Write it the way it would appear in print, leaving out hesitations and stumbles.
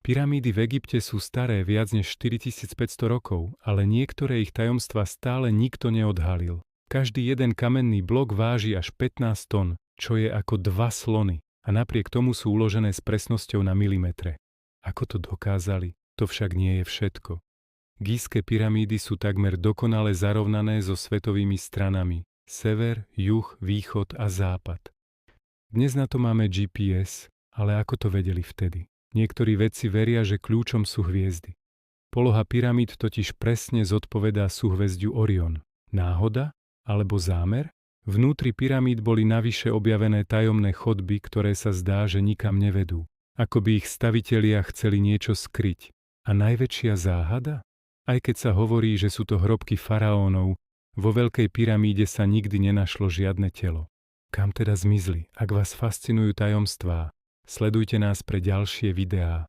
Pyramídy v Egypte sú staré viac než 4500 rokov, ale niektoré ich tajomstvá stále nikto neodhalil. Každý jeden kamenný blok váži až 15 tón, čo je ako 2 slony, a napriek tomu sú uložené s presnosťou na milimetre. Ako to dokázali? To však nie je všetko. Gízske pyramídy sú takmer dokonale zarovnané so svetovými stranami: sever, juh, východ a západ. Dnes na to máme GPS, ale ako to vedeli vtedy? Niektorí vedci veria, že kľúčom sú hviezdy. Poloha pyramíd totiž presne zodpovedá súhvezdiu Orion. Náhoda? Alebo zámer? Vnútri pyramíd boli navyše objavené tajomné chodby, ktoré sa zdá, že nikam nevedú. Ako by ich stavitelia chceli niečo skryť. A najväčšia záhada? Aj keď sa hovorí, že sú to hrobky faraónov, vo Veľkej pyramíde sa nikdy nenašlo žiadne telo. Kam teda zmizli? Ak vás fascinujú tajomstvá, sledujte nás pre ďalšie videá.